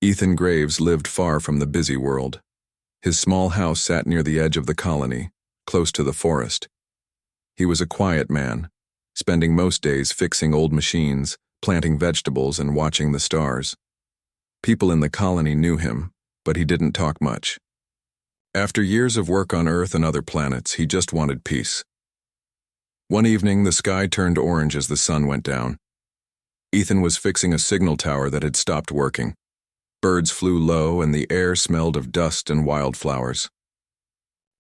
Ethan Graves lived far from the busy world. His small house sat near the edge of the colony, close to the forest. He was a quiet man, spending most days fixing old machines, planting vegetables, and watching the stars. People in the colony knew him, but he didn't talk much. After years of work on Earth and other planets, he just wanted peace. One evening, the sky turned orange as the sun went down. Ethan was fixing a signal tower that had stopped working. Birds flew low, and the air smelled of dust and wildflowers.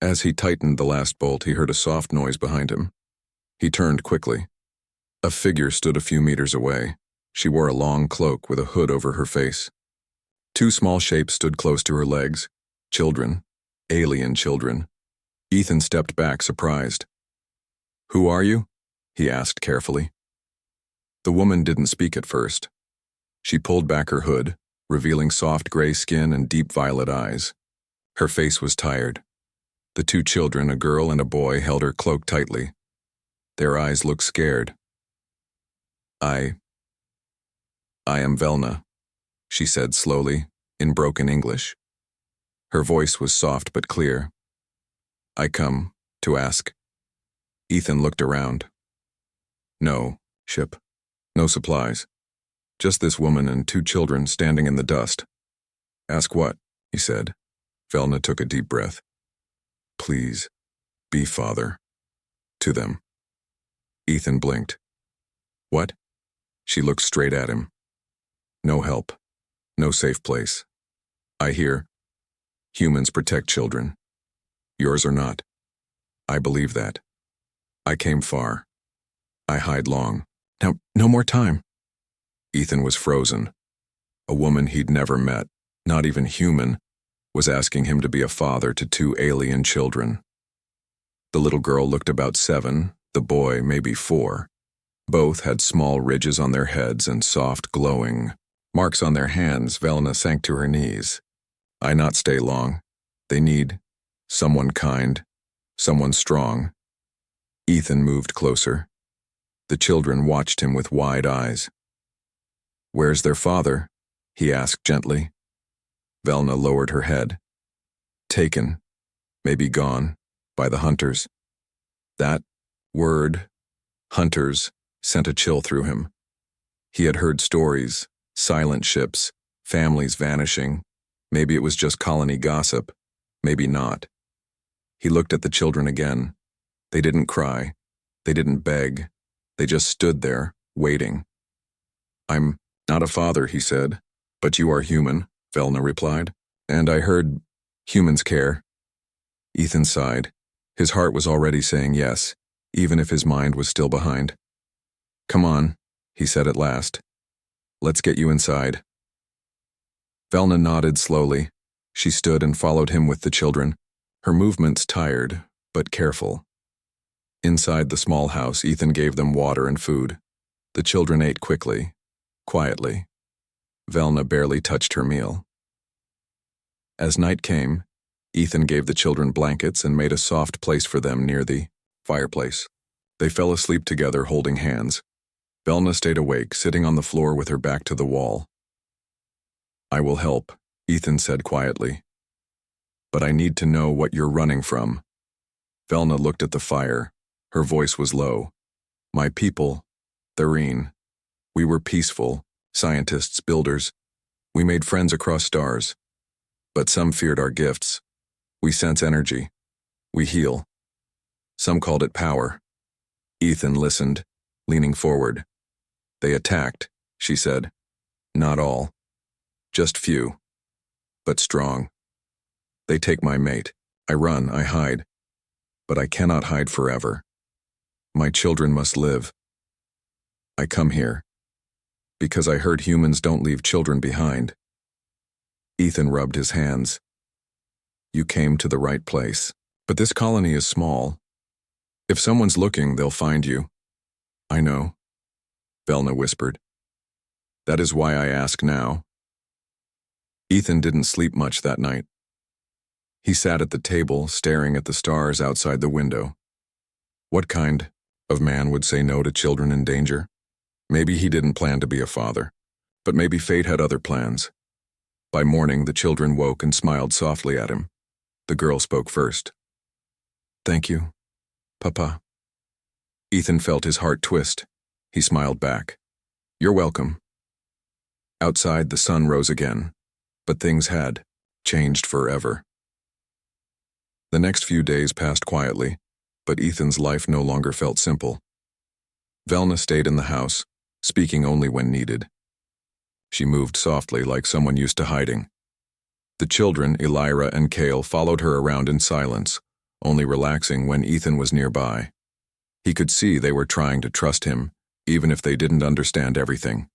As he tightened the last bolt, he heard a soft noise behind him. He turned quickly. A figure stood a few meters away. She wore a long cloak with a hood over her face. Two small shapes stood close to her legs. Children. Alien children. Ethan stepped back, surprised. "Who are you?" he asked carefully. The woman didn't speak at first. She pulled back her hood, revealing soft gray skin and deep violet eyes. Her face was tired. The two children, a girl and a boy, held her cloak tightly. Their eyes looked scared. I am Velna," she said slowly, in broken English. Her voice was soft but clear. "I come to ask." Ethan looked around. No ship, no supplies. Just this woman and two children standing in the dust. "Ask what?" he said. Velna took a deep breath. "Please, be father to them." Ethan blinked. "What?" She looked straight at him. "No help. No safe place. I hear humans protect children. Yours are not. I believe that. I came far. I hide long. Now, no more time." Ethan was frozen. A woman he'd never met, not even human, was asking him to be a father to two alien children. The little girl looked about 7, the boy maybe 4. Both had small ridges on their heads and soft, glowing marks on their hands. Velna sank to her knees. "I not stay long. They need someone kind, someone strong." Ethan moved closer. The children watched him with wide eyes. "Where's their father?" he asked gently. Velna lowered her head. "Taken, maybe gone, by the hunters." That word, hunters, sent a chill through him. He had heard stories, silent ships, families vanishing. Maybe it was just colony gossip, maybe not. He looked at the children again. They didn't cry. They didn't beg. They just stood there, waiting. "I'm not a father," he said. "But you are human," Velna replied. "And I heard humans care." Ethan sighed. His heart was already saying yes, even if his mind was still behind. "Come on," he said at last. "Let's get you inside." Velna nodded slowly. She stood and followed him with the children, her movements tired, but careful. Inside the small house, Ethan gave them water and food. The children ate quickly, quietly. Velna barely touched her meal. As night came, Ethan gave the children blankets and made a soft place for them near the fireplace. They fell asleep together, holding hands. Velna stayed awake, sitting on the floor with her back to the wall. "I will help," Ethan said quietly. "But I need to know what you're running from." Velna looked at the fire. Her voice was low. "My people, Therine. We were peaceful, scientists, builders. We made friends across stars. But some feared our gifts. We sense energy. We heal. Some called it power." Ethan listened, leaning forward. "They attacked," she said. "Not all. Just few. But strong. They take my mate. I run, I hide. But I cannot hide forever. My children must live. I come here because I heard humans don't leave children behind." Ethan rubbed his hands. "You came to the right place. But this colony is small. If someone's looking, they'll find you." "I know," Velna whispered. "That is why I ask now." Ethan didn't sleep much that night. He sat at the table, staring at the stars outside the window. What kind of man would say no to children in danger? Maybe he didn't plan to be a father, but maybe fate had other plans. By morning, the children woke and smiled softly at him. The girl spoke first. "Thank you, Papa." Ethan felt his heart twist. He smiled back. "You're welcome." Outside, the sun rose again, but things had changed forever. The next few days passed quietly, but Ethan's life no longer felt simple. Velna stayed in the house, speaking only when needed. She moved softly like someone used to hiding. The children, Elira and Kale, followed her around in silence, only relaxing when Ethan was nearby. He could see they were trying to trust him, even if they didn't understand everything.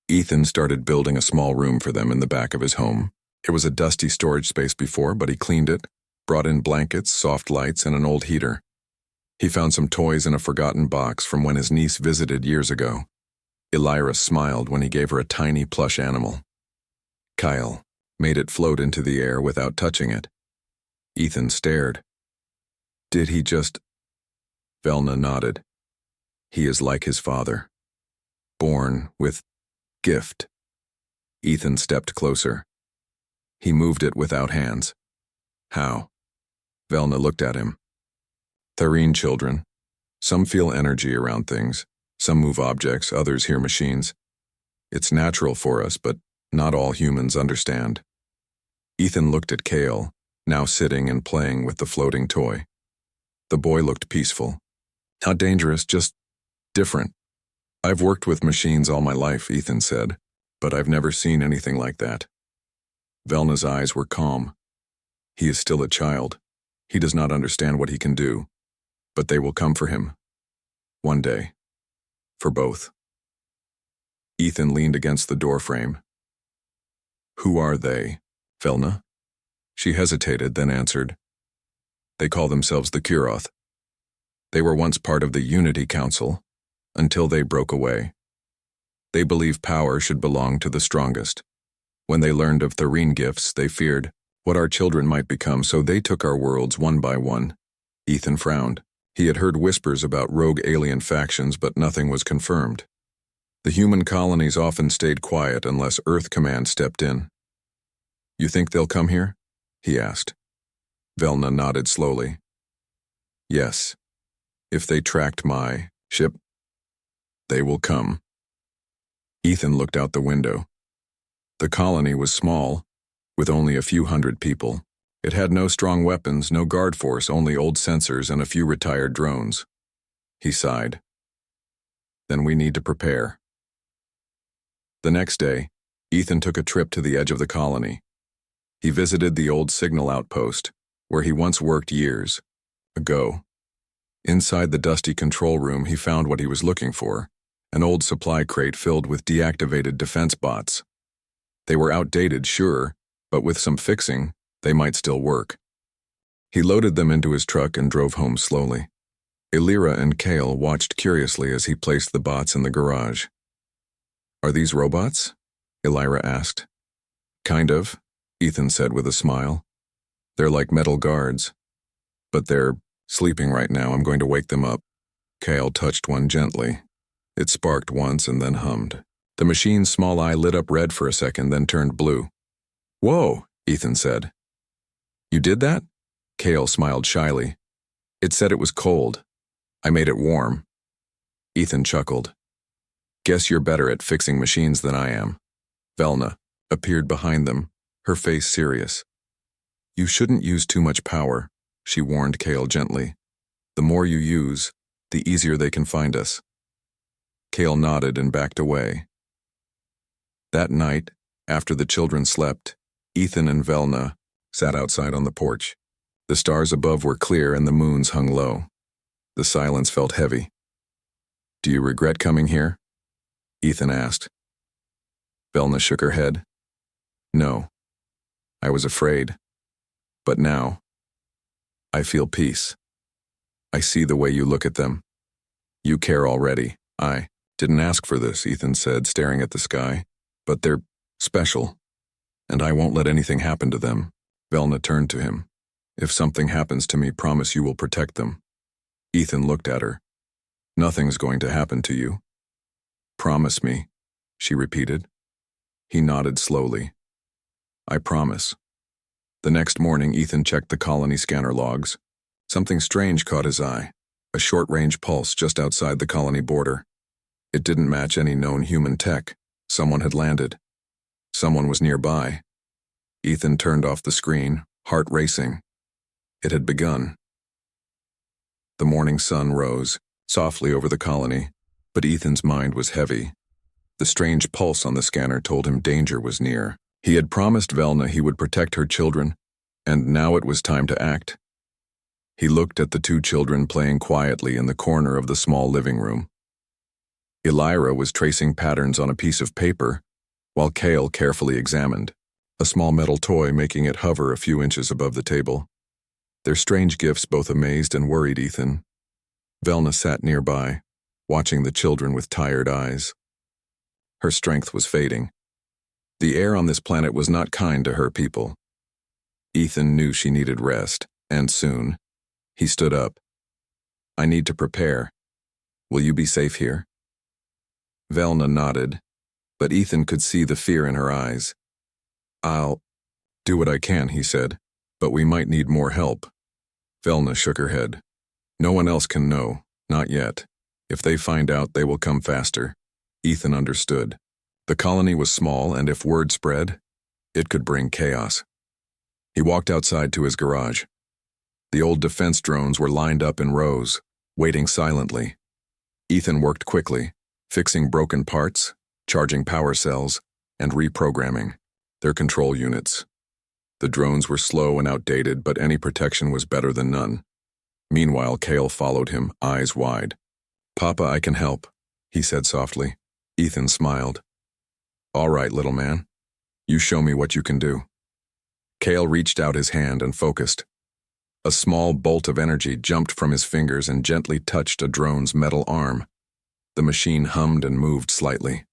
Ethan started building a small room for them in the back of his home. It was a dusty storage space before, but he cleaned it, brought in blankets, soft lights, and an old heater. He found some toys in a forgotten box from when his niece visited years ago. Elira smiled when he gave her a tiny plush animal. Kyle made it float into the air without touching it. Ethan stared. Did he just... Velna nodded. He is like his father. Born with gift. Ethan stepped closer. He moved it without hands. How? Velna looked at him. Tharine children. Some feel energy around things. Some move objects, others hear machines. It's natural for us, but not all humans understand. Ethan looked at Kale, now sitting and playing with the floating toy. The boy looked peaceful. Not dangerous, just different. I've worked with machines all my life, Ethan said, but I've never seen anything like that. Velna's eyes were calm. He is still a child. He does not understand what he can do, but they will come for him. One day. For both. Ethan leaned against the doorframe. Who are they, Velna? She hesitated, then answered. They call themselves the Kuroth. They were once part of the Unity Council, until they broke away. They believe power should belong to the strongest. When they learned of Tharine gifts, they feared what our children might become, so they took our worlds one by one. Ethan frowned. He had heard whispers about rogue alien factions, but nothing was confirmed. The human colonies often stayed quiet unless Earth Command stepped in. You think they'll come here? He asked. Velna nodded slowly. Yes. If they tracked my ship, they will come. Ethan looked out the window. The colony was small, with only a few hundred people. It had no strong weapons, no guard force, only old sensors and a few retired drones. He sighed. Then we need to prepare. The next day, Ethan took a trip to the edge of the colony. He visited the old signal outpost, where he once worked years ago. Inside the dusty control room, he found what he was looking for, an old supply crate filled with deactivated defense bots. They were outdated, sure, but with some fixing, they might still work. He loaded them into his truck and drove home slowly. Elira and Kale watched curiously as he placed the bots in the garage. Are these robots? Elira asked. Kind of, Ethan said with a smile. They're like metal guards. But they're sleeping right now. I'm going to wake them up. Kale touched one gently. It sparked once and then hummed. The machine's small eye lit up red for a second, then turned blue. Whoa, Ethan said. You did that? Kale smiled shyly. It said it was cold. I made it warm. Ethan chuckled. Guess you're better at fixing machines than I am. Velna appeared behind them, her face serious. You shouldn't use too much power, she warned Kale gently. The more you use, the easier they can find us. Kale nodded and backed away. That night, after the children slept, Ethan and Velna sat outside on the porch. The stars above were clear and the moons hung low. The silence felt heavy. Do you regret coming here? Ethan asked. Velna shook her head. No. I was afraid. But now, I feel peace. I see the way you look at them. You care already. I didn't ask for this, Ethan said, staring at the sky. But they're special. And I won't let anything happen to them. Velna turned to him. If something happens to me, promise you will protect them. Ethan looked at her. Nothing's going to happen to you. Promise me, she repeated. He nodded slowly. I promise. The next morning, Ethan checked the colony scanner logs. Something strange caught his eye, a short-range pulse just outside the colony border. It didn't match any known human tech. Someone had landed. Someone was nearby. Ethan turned off the screen, heart racing. It had begun. The morning sun rose, softly over the colony, but Ethan's mind was heavy. The strange pulse on the scanner told him danger was near. He had promised Velna he would protect her children, and now it was time to act. He looked at the two children playing quietly in the corner of the small living room. Elira was tracing patterns on a piece of paper, while Kale carefully examined, a small metal toy making it hover a few inches above the table. Their strange gifts both amazed and worried Ethan. Velna sat nearby, watching the children with tired eyes. Her strength was fading. The air on this planet was not kind to her people. Ethan knew she needed rest, and soon. He stood up. I need to prepare. Will you be safe here? Velna nodded, but Ethan could see the fear in her eyes. I'll do what I can, he said, but we might need more help. Velna shook her head. No one else can know, not yet. If they find out, they will come faster. Ethan understood. The colony was small, and if word spread, it could bring chaos. He walked outside to his garage. The old defense drones were lined up in rows, waiting silently. Ethan worked quickly, fixing broken parts, charging power cells, and reprogramming their control units. The drones were slow and outdated, but any protection was better than none. Meanwhile, Kale followed him, eyes wide. Papa, I can help, he said softly. Ethan smiled. All right, little man. You show me what you can do. Kale reached out his hand and focused. A small bolt of energy jumped from his fingers and gently touched a drone's metal arm. The machine hummed and moved slightly.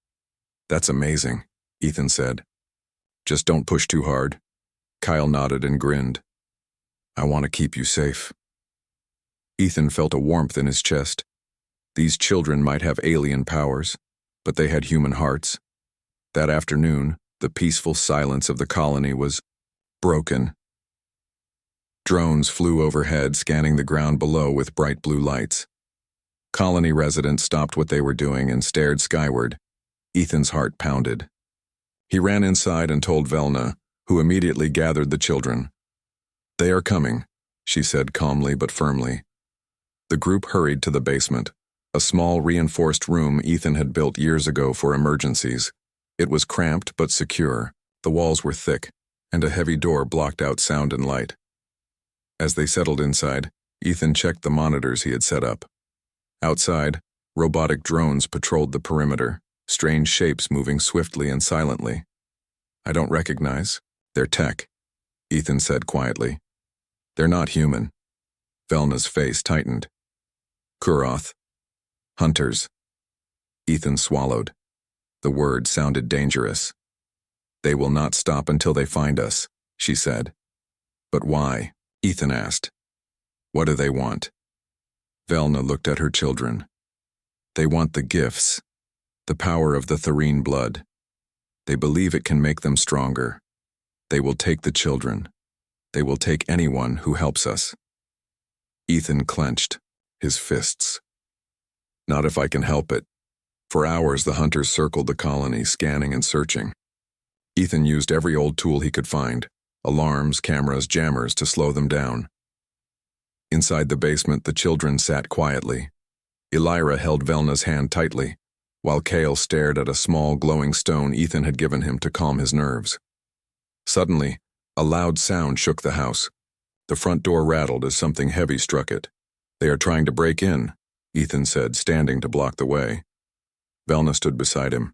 That's amazing, Ethan said. Just don't push too hard. Kyle nodded and grinned. I want to keep you safe. Ethan felt a warmth in his chest. These children might have alien powers, but they had human hearts. That afternoon, the peaceful silence of the colony was broken. Drones flew overhead, scanning the ground below with bright blue lights. Colony residents stopped what they were doing and stared skyward. Ethan's heart pounded. He ran inside and told Velna, who immediately gathered the children. They are coming, she said calmly but firmly. The group hurried to the basement, a small reinforced room Ethan had built years ago for emergencies. It was cramped but secure. The walls were thick, and a heavy door blocked out sound and light. As they settled inside, Ethan checked the monitors he had set up. Outside, robotic drones patrolled the perimeter, strange shapes moving swiftly and silently. I don't recognize. They're tech, Ethan said quietly. They're not human. Velna's face tightened. Kuroth. Hunters. Ethan swallowed. The word sounded dangerous. They will not stop until they find us, she said. But why? Ethan asked. What do they want? Velna looked at her children. They want the gifts, the power of the Therine blood. They believe it can make them stronger. They will take the children. They will take anyone who helps us. Ethan clenched, his fists. Not if I can help it. For hours, the hunters circled the colony, scanning and searching. Ethan used every old tool he could find, alarms, cameras, jammers, to slow them down. Inside the basement, the children sat quietly. Elira held Velna's hand tightly, while Kale stared at a small glowing stone Ethan had given him to calm his nerves. Suddenly, a loud sound shook the house. The front door rattled as something heavy struck it. They are trying to break in, Ethan said, standing to block the way. Velna stood beside him.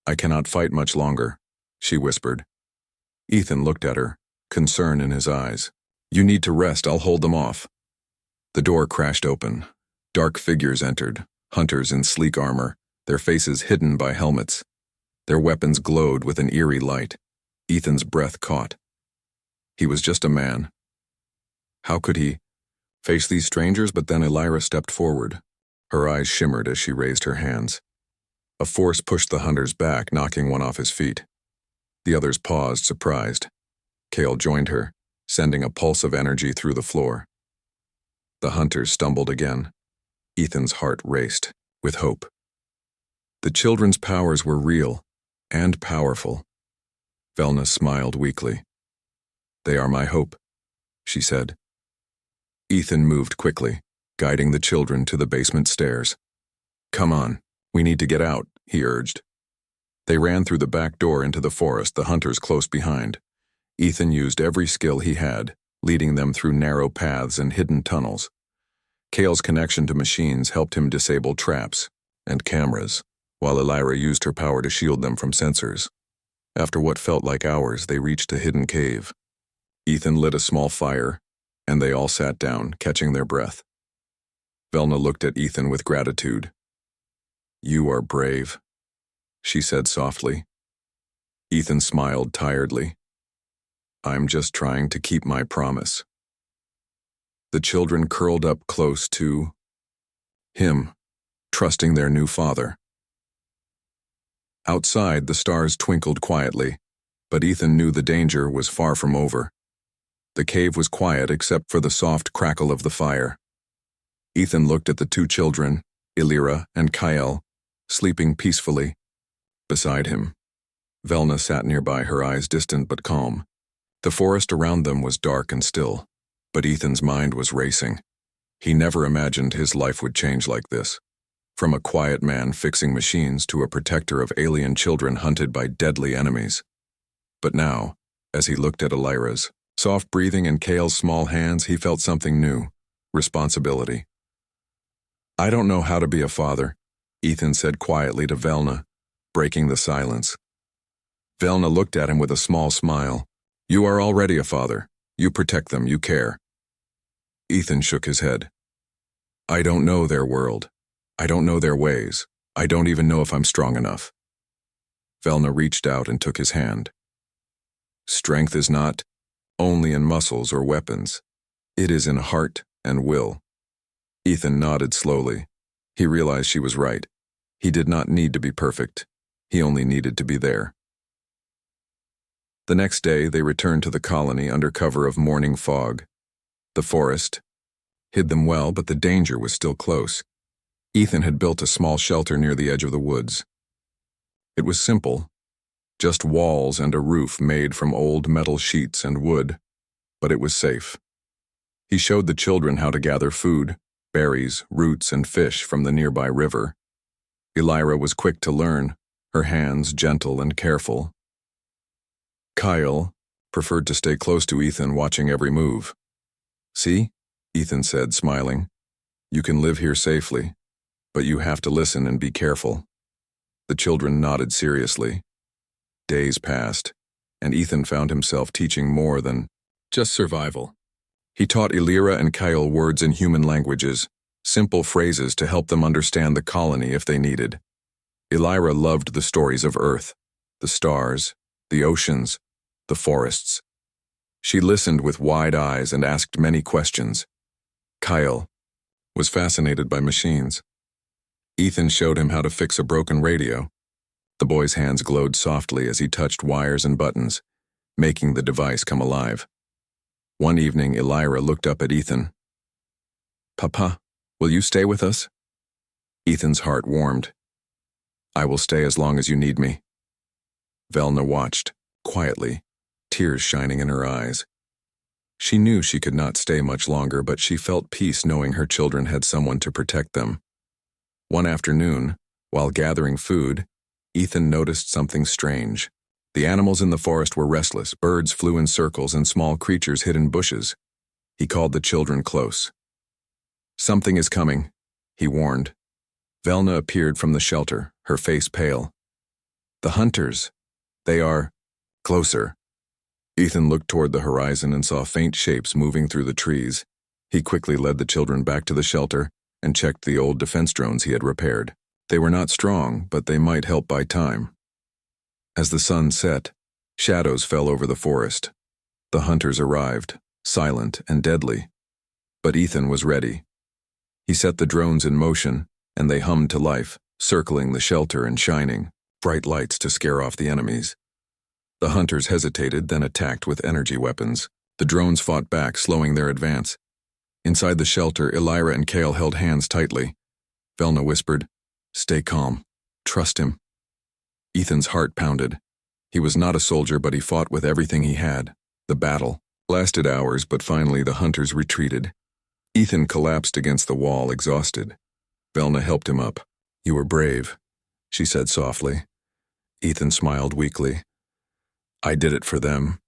I cannot fight much longer, she whispered. Ethan looked at her, concern in his eyes. You need to rest, I'll hold them off. The door crashed open. Dark figures entered, hunters in sleek armor, their faces hidden by helmets. Their weapons glowed with an eerie light. Ethan's breath caught. He was just a man. How could he face these strangers? But then Elira stepped forward. Her eyes shimmered as she raised her hands. A force pushed the hunters back, knocking one off his feet. The others paused, surprised. Kale joined her, sending a pulse of energy through the floor. The hunters stumbled again. Ethan's heart raced, with hope. The children's powers were real and powerful. Velna smiled weakly. "They are my hope," she said. Ethan moved quickly, guiding the children to the basement stairs. "Come on, we need to get out," he urged. They ran through the back door into the forest, the hunters close behind. Ethan used every skill he had, leading them through narrow paths and hidden tunnels. Kale's connection to machines helped him disable traps and cameras, while Elira used her power to shield them from sensors. After what felt like hours, they reached a hidden cave. Ethan lit a small fire, and they all sat down, catching their breath. Velna looked at Ethan with gratitude. "You are brave," she said softly. Ethan smiled tiredly. "I'm just trying to keep my promise." The children curled up close to him, trusting their new father. Outside, the stars twinkled quietly, but Ethan knew the danger was far from over. The cave was quiet except for the soft crackle of the fire. Ethan looked at the two children, Elira and Kyle, sleeping peacefully. Beside him, Velna sat nearby, her eyes distant but calm. The forest around them was dark and still, but Ethan's mind was racing. He never imagined his life would change like this. From a quiet man fixing machines to a protector of alien children hunted by deadly enemies. But now, as he looked at Elira's soft breathing and Kale's small hands, he felt something new: responsibility. "I don't know how to be a father," Ethan said quietly to Velna, breaking the silence. Velna looked at him with a small smile. "You are already a father. You protect them, you care." Ethan shook his head. "I don't know their world. I don't know their ways. I don't even know if I'm strong enough." Velna reached out and took his hand. "Strength is not only in muscles or weapons. It is in heart and will." Ethan nodded slowly. He realized she was right. He did not need to be perfect. He only needed to be there. The next day, they returned to the colony under cover of morning fog. The forest hid them well, but the danger was still close. Ethan had built a small shelter near the edge of the woods. It was simple, just walls and a roof made from old metal sheets and wood, but it was safe. He showed the children how to gather food, berries, roots, and fish from the nearby river. Elira was quick to learn, her hands gentle and careful. Kyle preferred to stay close to Ethan, watching every move. "See," Ethan said, smiling, "you can live here safely, but you have to listen and be careful." The children nodded seriously. Days passed, and Ethan found himself teaching more than just survival. He taught Elira and Kyle words in human languages, simple phrases to help them understand the colony if they needed. Elira loved the stories of Earth, the stars, the oceans, the forests. She listened with wide eyes and asked many questions. Kyle was fascinated by machines. Ethan showed him how to fix a broken radio. The boy's hands glowed softly as he touched wires and buttons, making the device come alive. One evening, Elira looked up at Ethan. "Papa, will you stay with us?" Ethan's heart warmed. "I will stay as long as you need me." Velna watched, quietly, tears shining in her eyes. She knew she could not stay much longer, but she felt peace knowing her children had someone to protect them. One afternoon, while gathering food, Ethan noticed something strange. The animals in the forest were restless. Birds flew in circles and small creatures hid in bushes. He called the children close. "Something is coming," he warned. Velna appeared from the shelter, her face pale. "The hunters. They are closer." Ethan looked toward the horizon and saw faint shapes moving through the trees. He quickly led the children back to the shelter and checked the old defense drones he had repaired. They were not strong, but they might help buy time. As the sun set, shadows fell over the forest. The hunters arrived, silent and deadly. But Ethan was ready. He set the drones in motion, and they hummed to life, circling the shelter and shining bright lights to scare off the enemies. The hunters hesitated, then attacked with energy weapons. The drones fought back, slowing their advance. Inside the shelter, Elira and Kale held hands tightly. Velna whispered, "Stay calm. Trust him." Ethan's heart pounded. He was not a soldier, but he fought with everything he had. The battle lasted hours, but finally the hunters retreated. Ethan collapsed against the wall, exhausted. Velna helped him up. "You were brave," she said softly. Ethan smiled weakly. "I did it for them."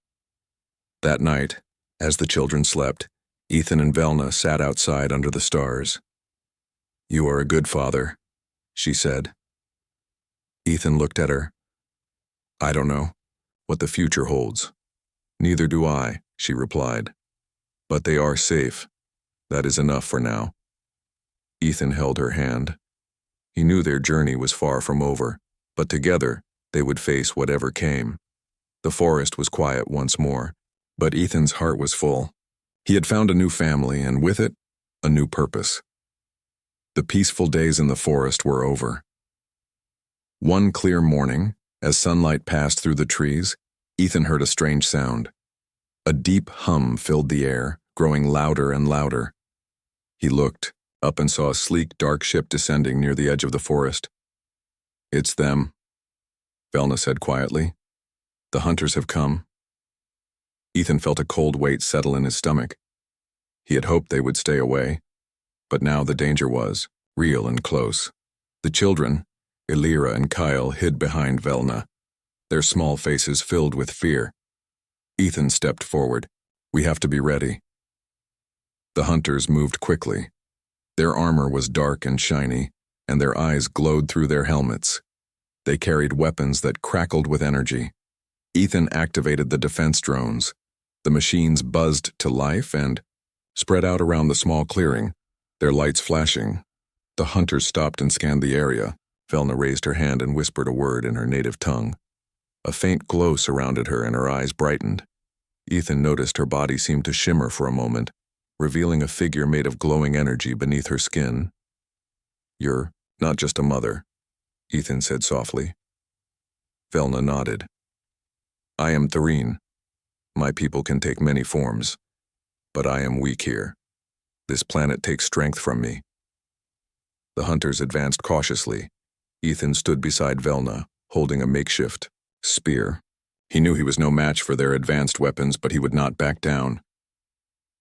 That night, as the children slept, Ethan and Velna sat outside under the stars. "You are a good father," she said. Ethan looked at her. "I don't know what the future holds." "Neither do I," she replied. "But they are safe. That is enough for now." Ethan held her hand. He knew their journey was far from over, but together they would face whatever came. The forest was quiet once more, but Ethan's heart was full. He had found a new family, and with it, a new purpose. The peaceful days in the forest were over. One clear morning, as sunlight passed through the trees, Ethan heard a strange sound. A deep hum filled the air, growing louder and louder. He looked up and saw a sleek, dark ship descending near the edge of the forest. "It's them," Velna said quietly. "The hunters have come." Ethan felt a cold weight settle in his stomach. He had hoped they would stay away, but now the danger was real and close. The children, Elira and Kyle, hid behind Velna, their small faces filled with fear. Ethan stepped forward. "We have to be ready." The hunters moved quickly. Their armor was dark and shiny, and their eyes glowed through their helmets. They carried weapons that crackled with energy. Ethan activated the defense drones. The machines buzzed to life and spread out around the small clearing, their lights flashing. The hunters stopped and scanned the area. Velna raised her hand and whispered a word in her native tongue. A faint glow surrounded her and her eyes brightened. Ethan noticed her body seemed to shimmer for a moment, revealing a figure made of glowing energy beneath her skin. "You're not just a mother," Ethan said softly. Velna nodded. "I am Thureen. My people can take many forms, but I am weak here. This planet takes strength from me." The hunters advanced cautiously. Ethan stood beside Velna, holding a makeshift spear. He knew he was no match for their advanced weapons, but he would not back down.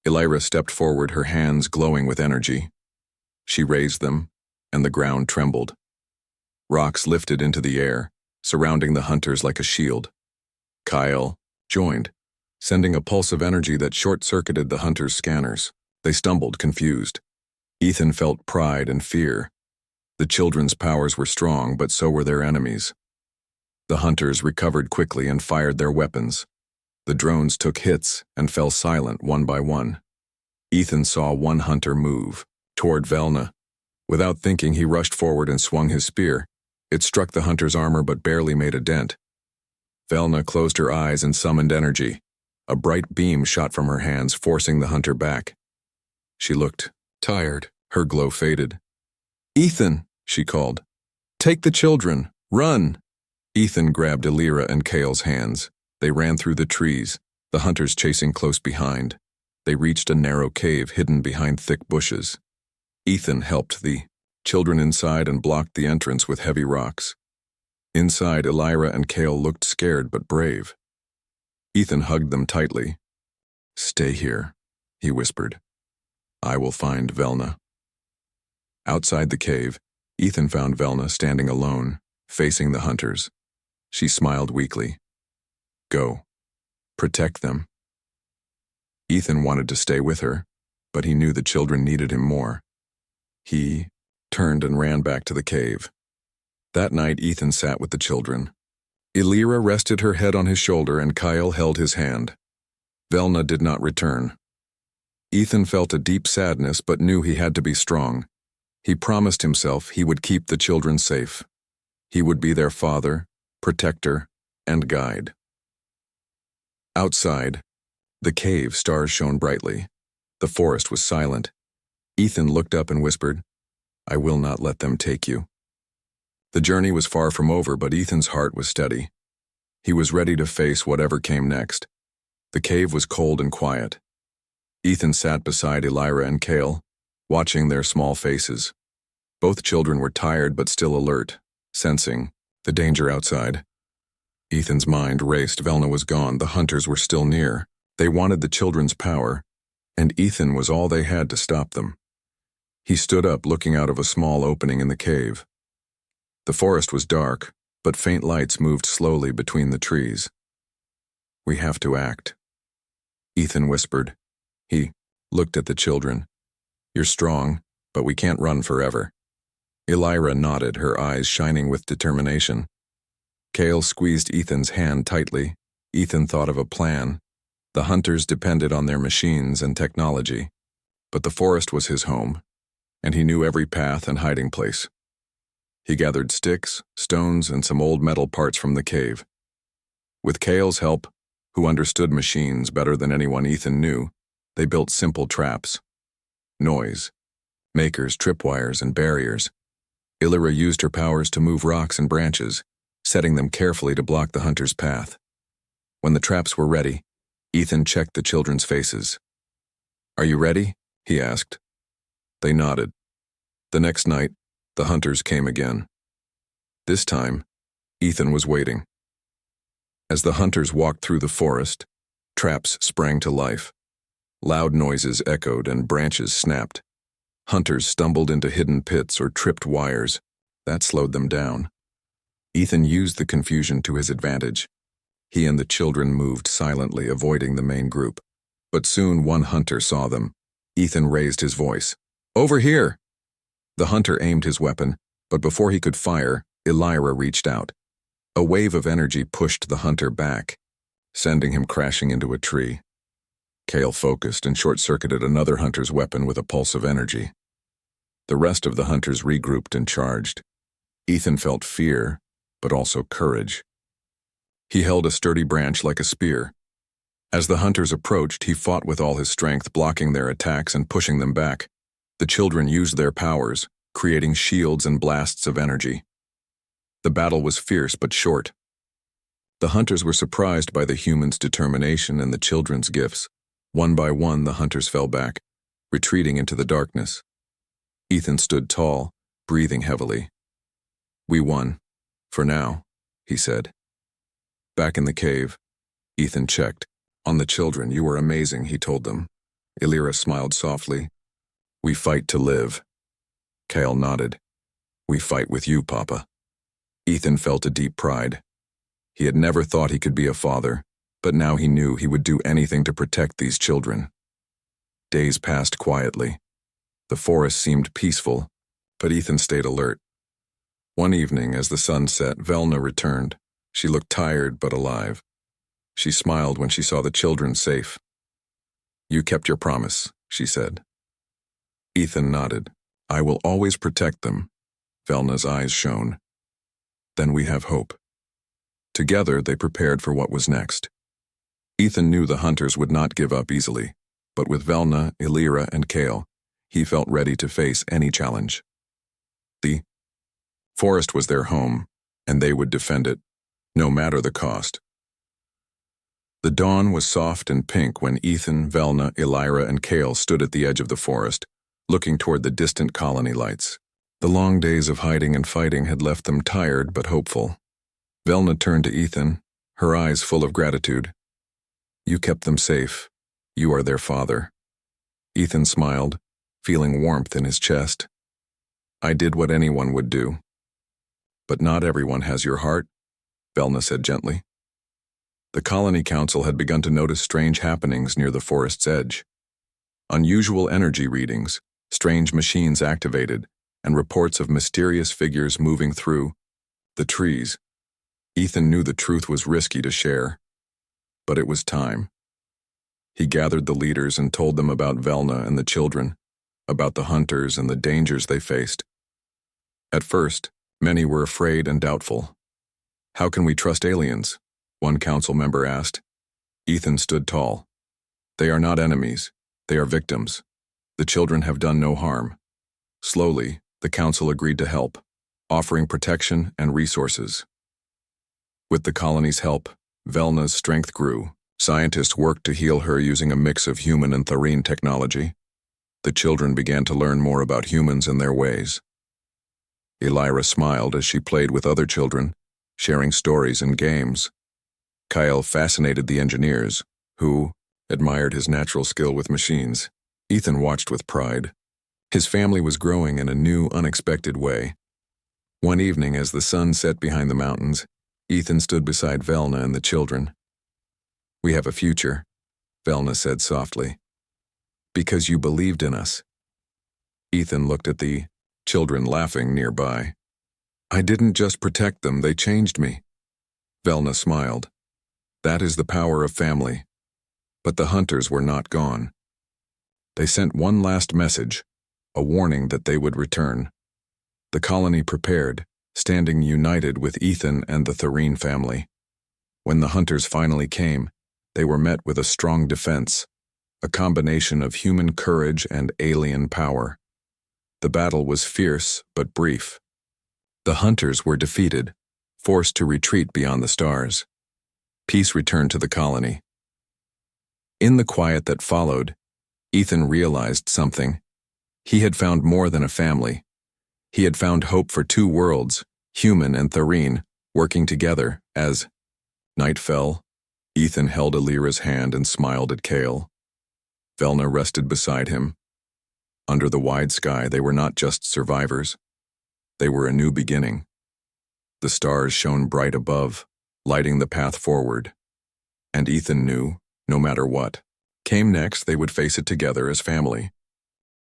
Elira stepped forward, her hands glowing with energy. She raised them, and the ground trembled. Rocks lifted into the air, surrounding the hunters like a shield. Kyle joined, sending a pulse of energy that short-circuited the hunters' scanners. They stumbled, confused. Ethan felt pride and fear. The children's powers were strong, but so were their enemies. The hunters recovered quickly and fired their weapons. The drones took hits and fell silent one by one. Ethan saw one hunter move toward Velna. Without thinking, he rushed forward and swung his spear. It struck the hunter's armor but barely made a dent. Velna closed her eyes and summoned energy. A bright beam shot from her hands, forcing the hunter back. She looked tired. Her glow faded. "Ethan," she called. "Take the children. Run!" Ethan grabbed Elira and Kale's hands. They ran through the trees, the hunters chasing close behind. They reached a narrow cave hidden behind thick bushes. Ethan helped the children inside and blocked the entrance with heavy rocks. Inside, Elira and Kale looked scared but brave. Ethan hugged them tightly. "Stay here," he whispered. "I will find Velna." Outside the cave, Ethan found Velna standing alone, facing the hunters. She smiled weakly. "Go. Protect them." Ethan wanted to stay with her, but he knew the children needed him more. He turned and ran back to the cave. That night, Ethan sat with the children. Elira rested her head on his shoulder and Kyle held his hand. Velna did not return. Ethan felt a deep sadness but knew he had to be strong. He promised himself he would keep the children safe. He would be their father, protector, and guide. Outside, the cave stars shone brightly. The forest was silent. Ethan looked up and whispered, "I will not let them take you." The journey was far from over, but Ethan's heart was steady. He was ready to face whatever came next. The cave was cold and quiet. Ethan sat beside Elira and Cale, watching their small faces. Both children were tired but still alert, sensing the danger outside. Ethan's mind raced. Velna was gone. The hunters were still near. They wanted the children's power, and Ethan was all they had to stop them. He stood up, looking out of a small opening in the cave. The forest was dark, but faint lights moved slowly between the trees. "We have to act," Ethan whispered. He looked at the children. "You're strong, but we can't run forever." Elira nodded, her eyes shining with determination. Cale squeezed Ethan's hand tightly. Ethan thought of a plan. The hunters depended on their machines and technology, but the forest was his home, and he knew every path and hiding place. He gathered sticks, stones, and some old metal parts from the cave. With Cale's help, who understood machines better than anyone Ethan knew, they built simple traps. Noise, makers, tripwires, and barriers. Elira used her powers to move rocks and branches, setting them carefully to block the hunter's path. When the traps were ready, Ethan checked the children's faces. "Are you ready?" he asked. They nodded. The next night, the hunters came again. This time, Ethan was waiting. As the hunters walked through the forest, traps sprang to life. Loud noises echoed and branches snapped. Hunters stumbled into hidden pits or tripped wires. That slowed them down. Ethan used the confusion to his advantage. He and the children moved silently, avoiding the main group. But soon one hunter saw them. Ethan raised his voice. "Over here!" The hunter aimed his weapon, but before he could fire, Elira reached out. A wave of energy pushed the hunter back, sending him crashing into a tree. Cale focused and short-circuited another hunter's weapon with a pulse of energy. The rest of the hunters regrouped and charged. Ethan felt fear, but also courage. He held a sturdy branch like a spear. As the hunters approached, he fought with all his strength, blocking their attacks and pushing them back. The children used their powers, creating shields and blasts of energy. The battle was fierce but short. The hunters were surprised by the humans' determination and the children's gifts. One by one, the hunters fell back, retreating into the darkness. Ethan stood tall, breathing heavily. "We won. For now," he said. Back in the cave, Ethan checked. "On the children, you were amazing," he told them. Elira smiled softly. "We fight to live." Cale nodded. "We fight with you, Papa." Ethan felt a deep pride. He had never thought he could be a father, but now he knew he would do anything to protect these children. Days passed quietly. The forest seemed peaceful, but Ethan stayed alert. One evening, as the sun set, Velna returned. She looked tired but alive. She smiled when she saw the children safe. "You kept your promise," she said. Ethan nodded. "I will always protect them." Velna's eyes shone. "Then we have hope." Together, they prepared for what was next. Ethan knew the hunters would not give up easily, but with Velna, Elira, and Cale, he felt ready to face any challenge. The forest was their home, and they would defend it, no matter the cost. The dawn was soft and pink when Ethan, Velna, Elira, and Cale stood at the edge of the forest, looking toward the distant colony lights. The long days of hiding and fighting had left them tired but hopeful. Velna turned to Ethan, her eyes full of gratitude. "You kept them safe. You are their father." Ethan smiled, feeling warmth in his chest. "I did what anyone would do." "But not everyone has your heart," Velna said gently. The colony council had begun to notice strange happenings near the forest's edge. Unusual energy readings, strange machines activated, and reports of mysterious figures moving through the trees. Ethan knew the truth was risky to share, but it was time. He gathered the leaders and told them about Velna and the children, about the hunters and the dangers they faced. At first, many were afraid and doubtful. "How can we trust aliens?" one council member asked. Ethan stood tall. "They are not enemies. They are victims. The children have done no harm." Slowly, the council agreed to help, offering protection and resources. With the colony's help, Velna's strength grew. Scientists worked to heal her using a mix of human and Tharine technology. The children began to learn more about humans and their ways. Elira smiled as she played with other children, sharing stories and games. Kyle fascinated the engineers, who admired his natural skill with machines. Ethan watched with pride. His family was growing in a new, unexpected way. One evening, as the sun set behind the mountains, Ethan stood beside Velna and the children. "We have a future," Velna said softly. "Because you believed in us." Ethan looked at the children laughing nearby. "I didn't just protect them, they changed me." Velna smiled. "That is the power of family." But the hunters were not gone. They sent one last message, a warning that they would return. The colony prepared, standing united with Ethan and the Tharine family. When the hunters finally came, they were met with a strong defense, a combination of human courage and alien power. The battle was fierce but brief. The hunters were defeated, forced to retreat beyond the stars. Peace returned to the colony. In the quiet that followed, Ethan realized something. He had found more than a family. He had found hope for two worlds, human and Tharine, working together. As night fell, Ethan held Elira's hand and smiled at Kale. Velna rested beside him. Under the wide sky, they were not just survivors. They were a new beginning. The stars shone bright above, lighting the path forward. And Ethan knew, no matter what came next, they would face it together as family.